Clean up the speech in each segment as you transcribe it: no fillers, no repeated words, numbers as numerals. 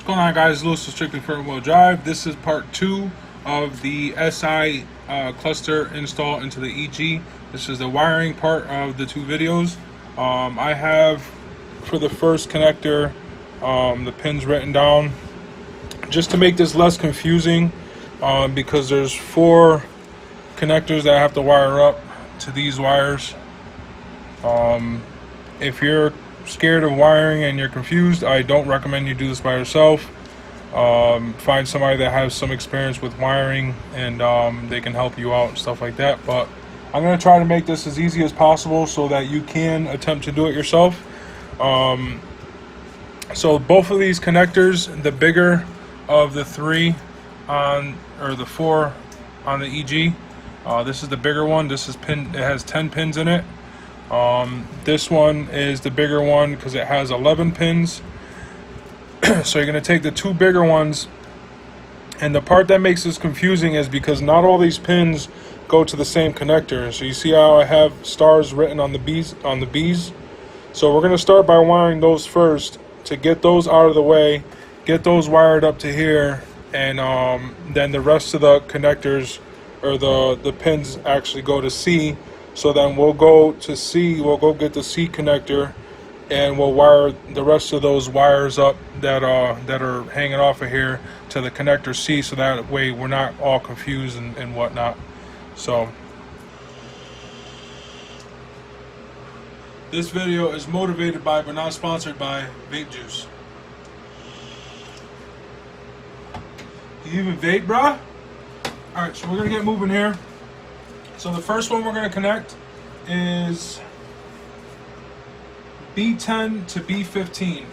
going on, guys? Lewis with Strictly Front Wheel Drive. This is part 2 of the SI cluster install into the EG. This is the wiring part of the 2 videos. I have, for the first connector, the pins written down just to make this less confusing, because there's 4 connectors that I have to wire up to these wires. If you're scared of wiring and you're confused, I don't recommend you do this by yourself. Find somebody that has some experience with wiring, and they can help you out and stuff like that. But I'm going to try to make this as easy as possible so that you can attempt to do it yourself. So both of these connectors, the bigger of the 3 or the 4 on the EG, this is the bigger one. This is it has 10 pins in it. This one is the bigger one because it has 11 pins. So you're going to take the 2 bigger ones, and the part that makes this confusing is because not all these pins go to the same connector. So you see how I have stars written on the B's, So we're going to start by wiring those first to get those out of the way, get those wired up to here, and then the rest of the connectors, or the pins, actually go to C. So then we'll go to C, we'll go get the C connector, and we'll wire the rest of those wires up that are hanging off of here to the connector C, so that way we're not all confused and whatnot. So this video is motivated by, but not sponsored by, vape juice. You even vape, bruh? Alright, so we're gonna get moving here. So the first one we're going to connect is B10 to B15.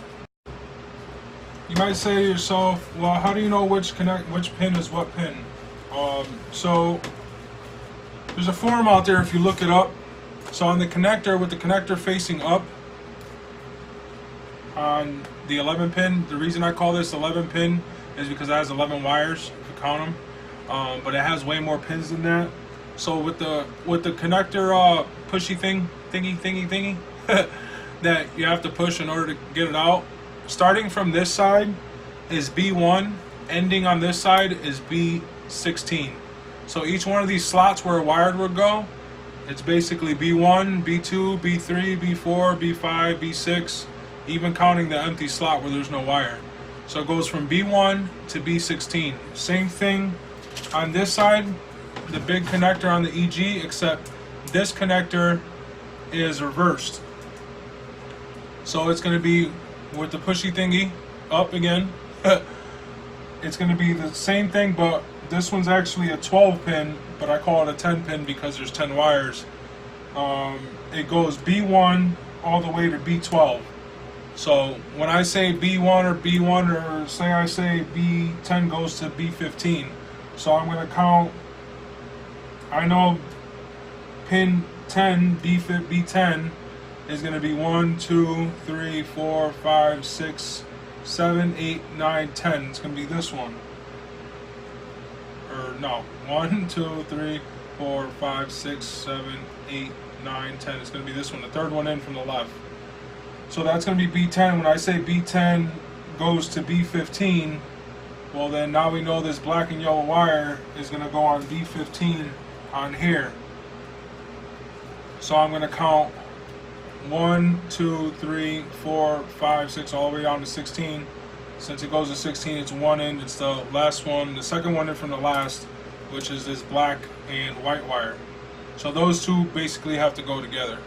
You might say to yourself, well, how do you know which pin is what pin? So there's a forum out there if you look it up. So on the connector, with the connector facing up on the 11 pin, the reason I call this 11 pin is because it has 11 wires, if you count them. But it has way more pins than that. So with the connector pushy thingy that you have to push in order to get it out, starting from this side is B1, ending on this side is B16. So each one of these slots where a wire would go, it's basically B1, B2, B3, B4, B5, B6, even counting the empty slot where there's no wire. So it goes from B1 to B16. Same thing on this side, the big connector on the EG, except this connector is reversed. So it's going to be with the pushy thingy up again. It's going to be the same thing, but this one's actually a 12 pin, but I call it a 10 pin because there's 10 wires. It goes B1 all the way to B12. So when I say B1 or B1, or say I say B10 goes to B15. So I'm going to count. I know pin 10, B10, is going to be 1, 2, 3, 4, 5, 6, 7, 8, 9, 10. It's going to be this one. Or no, 1, 2, 3, 4, 5, 6, 7, 8, 9, 10. It's going to be this one, the third one in from the left. So that's going to be B10. When I say B10 goes to B15, well then now we know this black and yellow wire is going to go on B15 on here. So I'm going to count 1, 2, 3, 4, 5, 6, all the way down to 16. Since it goes to 16, it's one in. It's the last one, the second one in from the last, which is this black and white wire. So those two basically have to go together.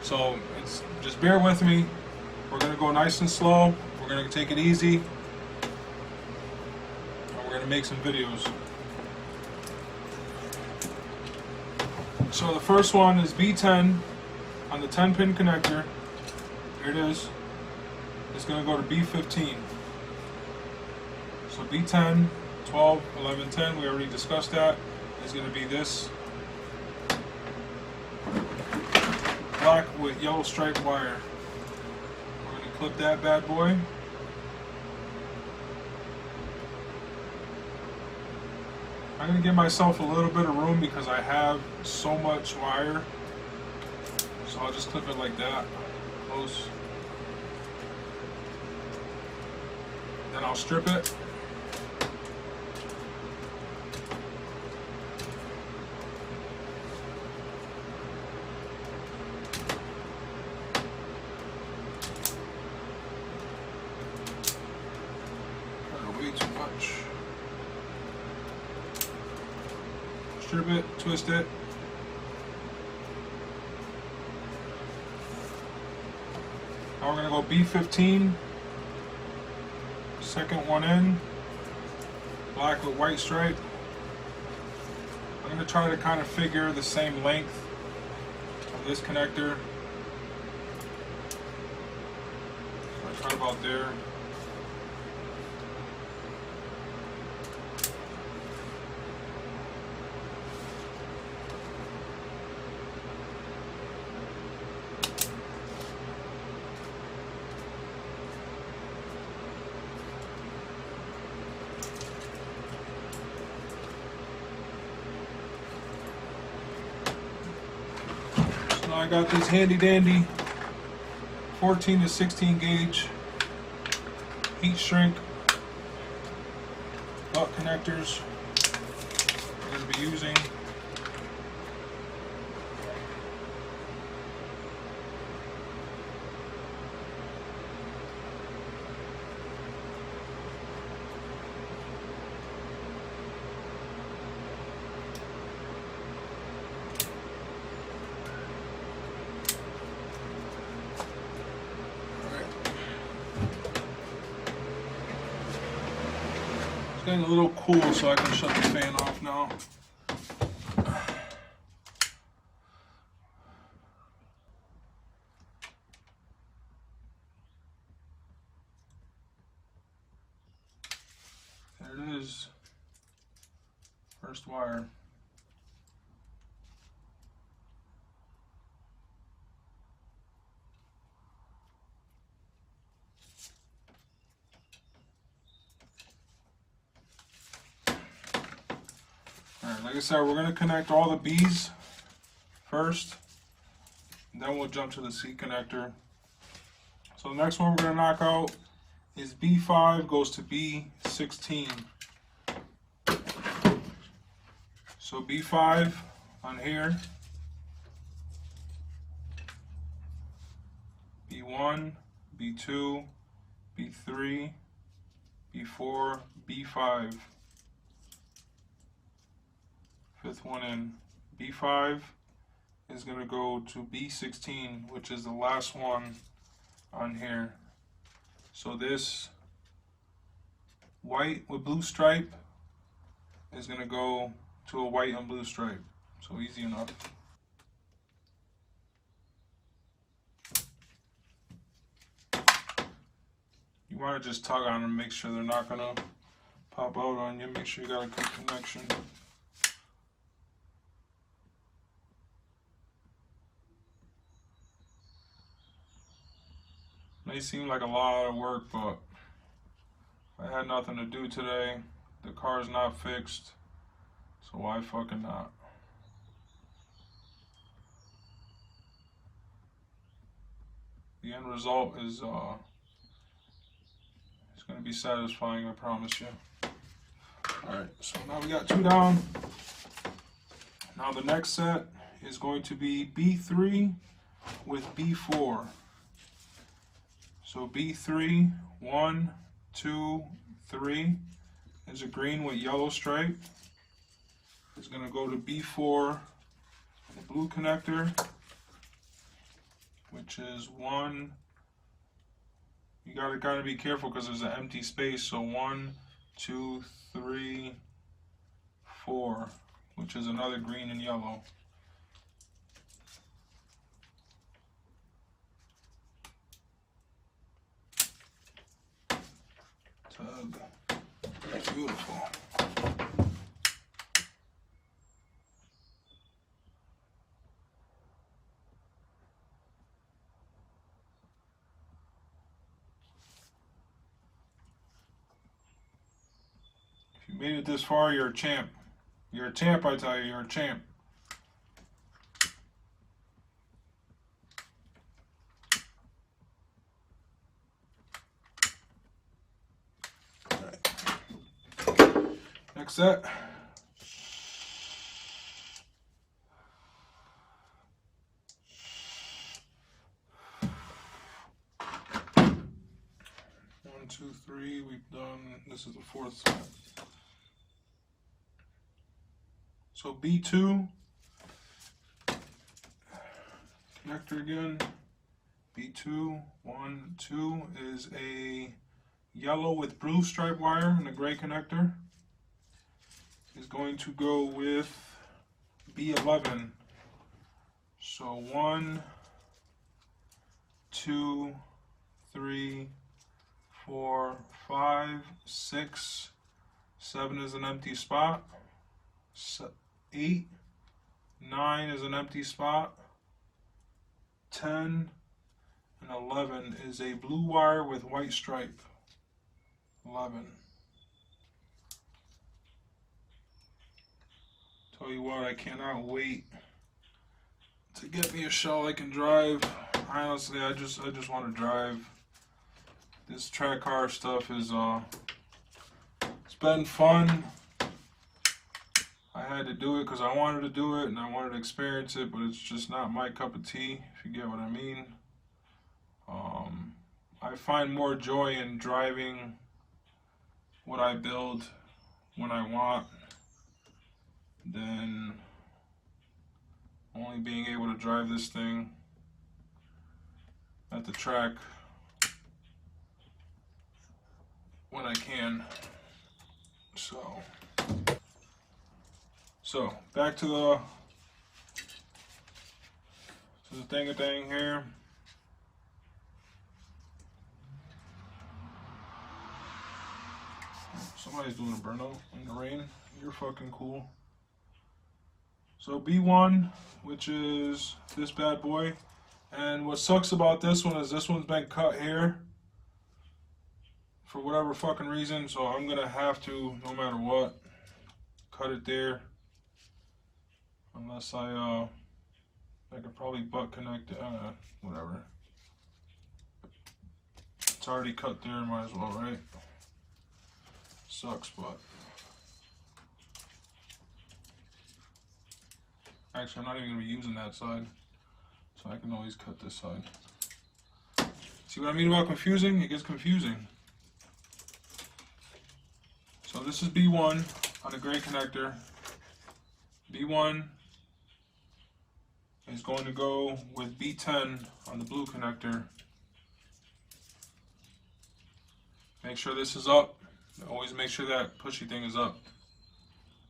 So it's just bear with me. We're going to go nice and slow. We're going to take it easy. And we're going to make some videos. So the first one is B10 on the 10 pin connector. Here it is. It's going to go to B15. So B10, 12, 11, 10, we already discussed that. Is going to be this black with yellow striped wire. We're going to clip that bad boy. I'm going to give myself a little bit of room because I have so much wire. So I'll just clip it like that, close. Then I'll strip it. Way too much. Strip it, twist it. Now we're gonna go B15. Second one in. Black with white stripe. I'm gonna try to kind of figure the same length of this connector. So right about there. So I got this handy dandy 14 to 16 gauge heat shrink butt connectors I'm going to be using. It's getting a little cool, so I can shut the fan off now. There it is. First wire. Alright, like I said, we're going to connect all the B's first, and then we'll jump to the C connector. So the next one we're going to knock out is B5 goes to B16. So B5 on here, B1, B2, B3, B4, B5. Fifth one in. B5 is going to go to B16, which is the last one on here. So this white with blue stripe is going to go to a white and blue stripe. So easy enough. You want to just tug on them, make sure they're not going to pop out on you. Make sure you got a good connection. May seem like a lot of work, but I had nothing to do today. The car's not fixed, so why fucking not? The end result is it's gonna be satisfying, I promise you. Alright, so now we got 2 down. Now the next set is going to be B3 with B4. So B3, 1, 2, 3 is a green with yellow stripe. It's going to go to B4, the blue connector, which is 1. You gotta be careful because there's an empty space. So 1, 2, 3, 4, which is another green and yellow. Beautiful. If you made it this far, you're a champ. You're a champ, I tell you, you're a champ. Next set. One, two, three, we've done, this is the fourth set. So B2, connector again, B2, 1, 2 is a yellow with blue stripe wire, and the gray connector is going to go with B11. So 1, 2, 3, 4, 5, 6, 7 is an empty spot, 8, 9 is an empty spot, 10, and 11 is a blue wire with white stripe. 11. Tell you what, I cannot wait to get me a shell I can drive. Honestly, I just want to drive. This track car stuff is it's been fun. I had to do it because I wanted to do it and I wanted to experience it, but it's just not my cup of tea, if you get what I mean. I find more joy in driving what I build when I want than only being able to drive this thing at the track when I can. So back to the thing here. Somebody's doing a burnout in the rain. You're fucking cool. So B1, which is this bad boy. And what sucks about this one is this one's been cut here for whatever fucking reason. So I'm gonna have to, no matter what, cut it there. Unless I could probably butt connect it, whatever. It's already cut there, might as well, right? Sucks, but actually I'm not even gonna be using that side, so I can always cut this side. See what I mean about confusing? It gets confusing. So this is B1 on the gray connector. B1 is going to go with B10 on the blue connector. Make sure this is up. Always make sure that pushy thing is up.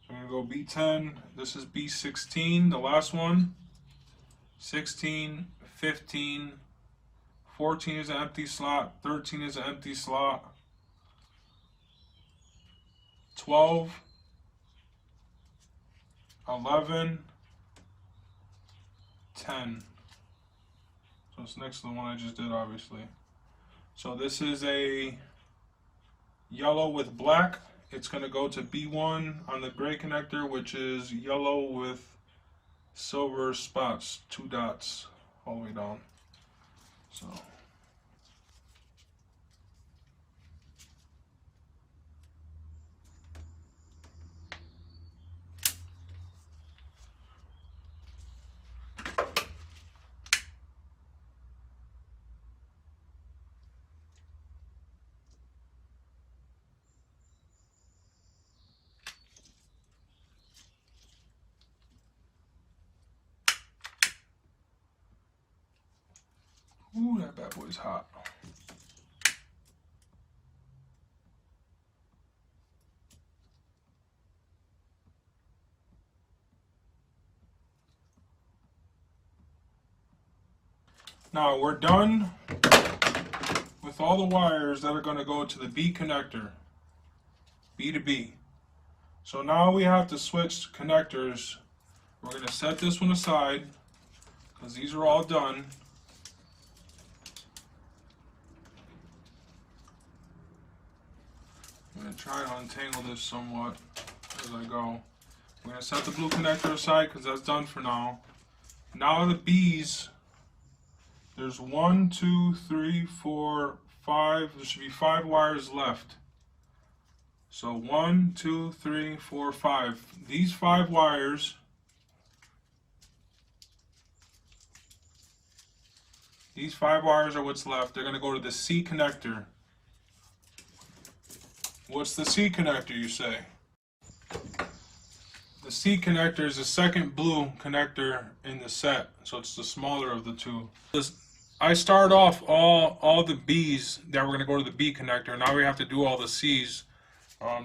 So I'm going to go B10. This is B16, the last one. 16, 15, 14 is an empty slot, 13 is an empty slot, 12, 11, 10. So it's next to the one I just did, obviously. So this is a yellow with black. It's going to go to B1 on the gray connector, which is yellow with silver spots, 2 dots all the way down. So ooh, that bad boy's hot. Now we're done with all the wires that are going to go to the B connector, B to B. So now we have to switch connectors. We're going to set this one aside because these are all done. I'm going to try to untangle this somewhat as I go. We're going to set the blue connector aside because that's done for now. Now the B's, there's 1, 2, 3, 4, 5, there should be 5 wires left. So 1, 2, 3, 4, 5. These 5 wires, are what's left. They're going to go to the C connector. What's the C connector, you say? The C connector is the second blue connector in the set, so it's the smaller of the two. I start off all the B's that we're going to go to the B connector. Now we have to do all the C's.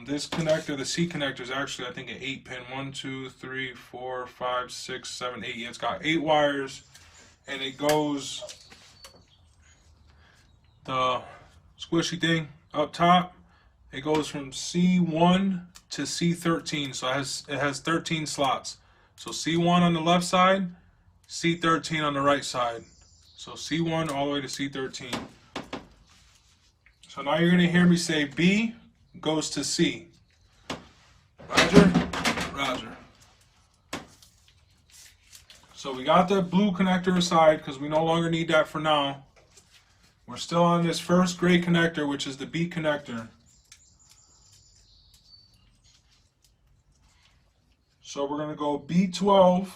This connector, the C connector, is actually, I think, an 8-pin. 1, 2, 3, 4, 5, 6, 7, 8. Yeah, it's got 8 wires, and it goes the squishy thing up top. It goes from C1 to C13, so it has 13 slots. So C1 on the left side, C13 on the right side. So C1 all the way to C13. So now you're going to hear me say B goes to C. Roger? Roger. So we got the blue connector aside because we no longer need that for now. We're still on this first gray connector, which is the B connector. So we're going to go B12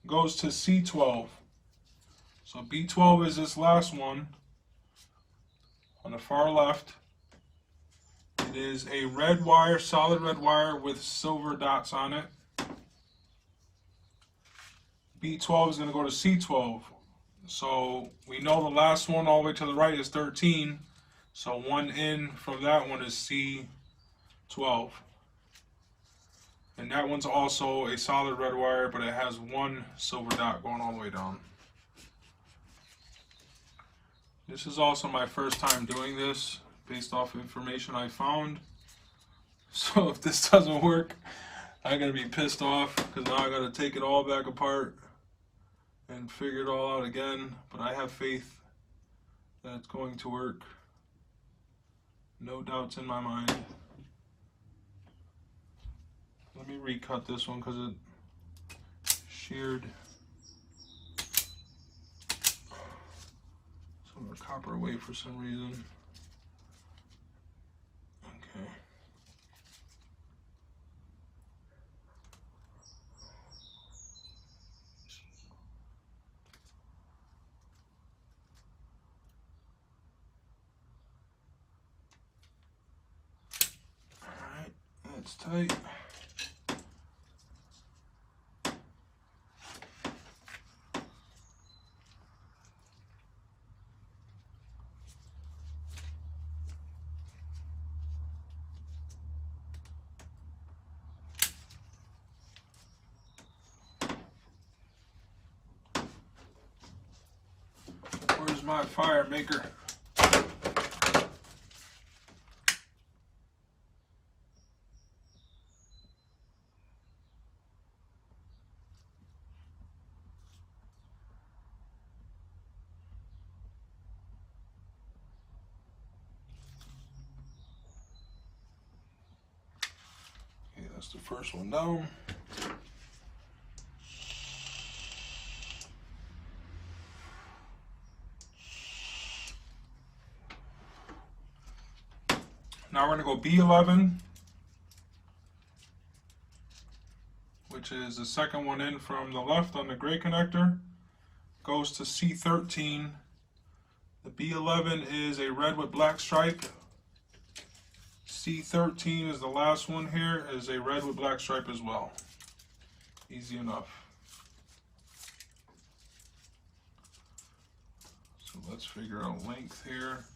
goes to C12. So B12 is this last one on the far left. It is a red wire, solid red wire with silver dots on it. B12 is going to go to C12. So we know the last one all the way to the right is 13. So one in from that one is C12. And that one's also a solid red wire, but it has one silver dot going all the way down. This is also my first time doing this based off information I found. So if this doesn't work, I'm going to be pissed off because now I got to take it all back apart and figure it all out again. But I have faith that it's going to work. No doubts in my mind. Let me recut this one because it sheared some of the copper away for some reason. Okay. Alright, that's tight. Where's my fire maker? Okay, that's the first one down. Now we're going to go B11, which is the second one in from the left on the gray connector, goes to C13. The B11 is a red with black stripe. C13 is the last one here, is a red with black stripe as well. Easy enough. So let's figure out length here.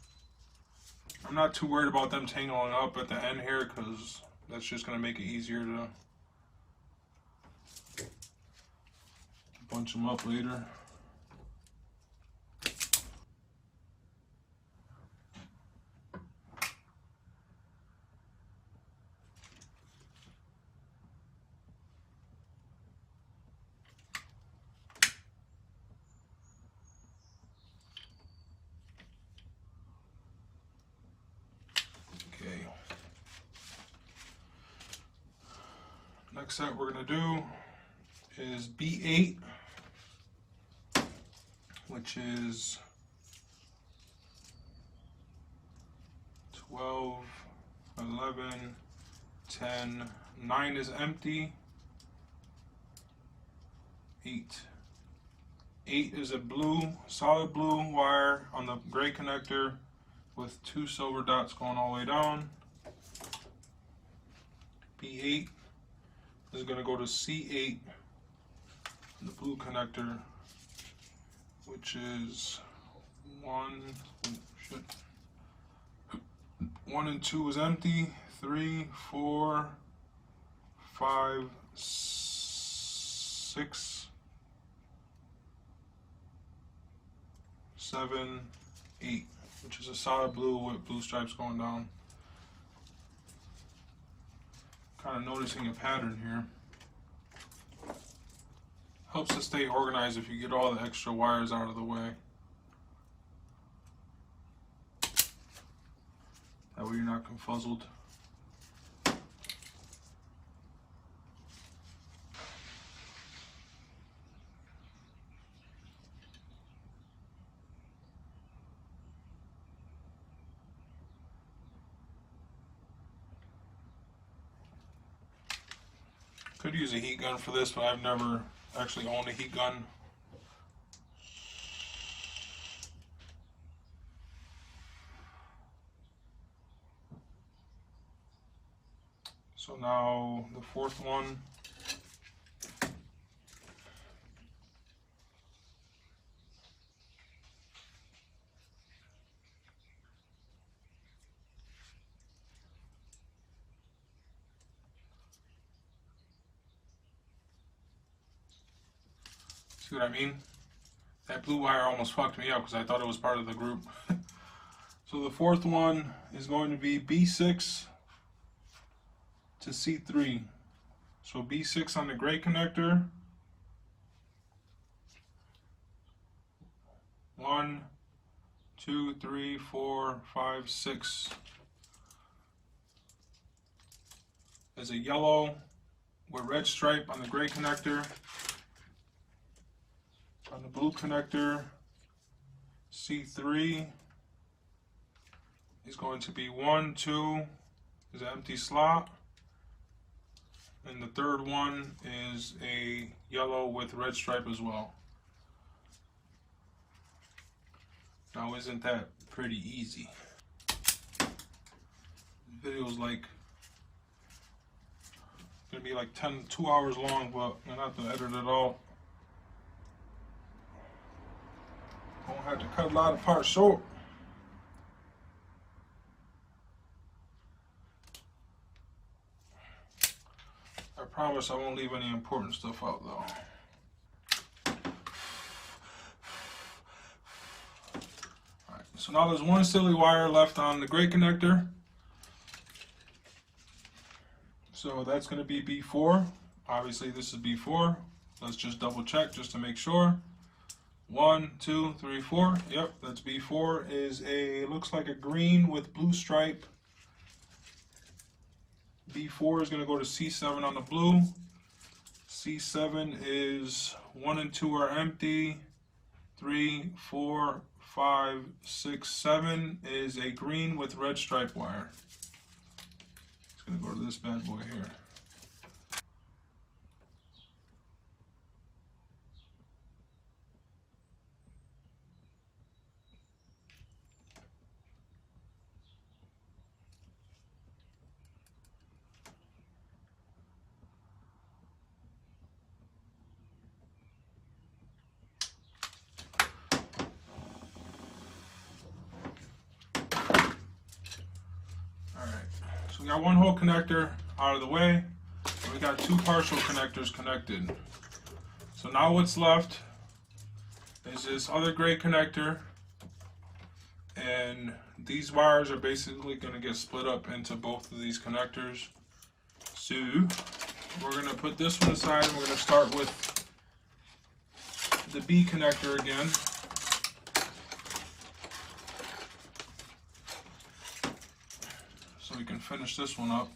I'm not too worried about them tangling up at the end here because that's just going to make it easier to bunch them up later. Next set we're going to do is B8, which is 12, 11, 10, 9 is empty. 8. 8 is a blue, solid blue wire on the gray connector with 2 silver dots going all the way down. B8 is going to go to C8, the blue connector, which is 1 and 2 is empty. 3, 4, 5, 6, 7, 8, which is a solid blue with blue stripes going down. Kind of noticing a pattern here. Helps to stay organized if you get all the extra wires out of the way. That way you're not confuzzled. Could use a heat gun for this, but I've never actually owned a heat gun. So now the fourth one. See what I mean? That blue wire almost fucked me up because I thought it was part of the group. So the fourth one is going to be B6 to C3. So B6 on the gray connector. 1, 2, 3, 4, 5, 6. There's a yellow with red stripe on the gray connector. On the blue connector, C3 is going to be 1, 2 is an empty slot, and the third one is a yellow with red stripe as well. Now isn't that pretty easy? The video's like gonna be like 2 hours long, but I'm gonna have to edit it all. Don't have to cut a lot of parts short. I promise I won't leave any important stuff out though. Alright, so now there's one silly wire left on the gray connector. So that's going to be B4. Obviously this is B4. Let's just double check just to make sure. 1, 2, 3, 4. Yep, that's B4. Is a, looks like a green with blue stripe. B4 is going to go to C7 on the blue. C7 is 1 and 2 are empty. 3, 4, 5, 6, 7 is a green with red stripe wire. It's going to go to this bad boy here. So we got one whole connector out of the way, and we got 2 partial connectors connected. So now what's left is this other gray connector, and these wires are basically going to get split up into both of these connectors. So we're going to put this one aside, and we're going to start with the B connector again. So we can finish this one up.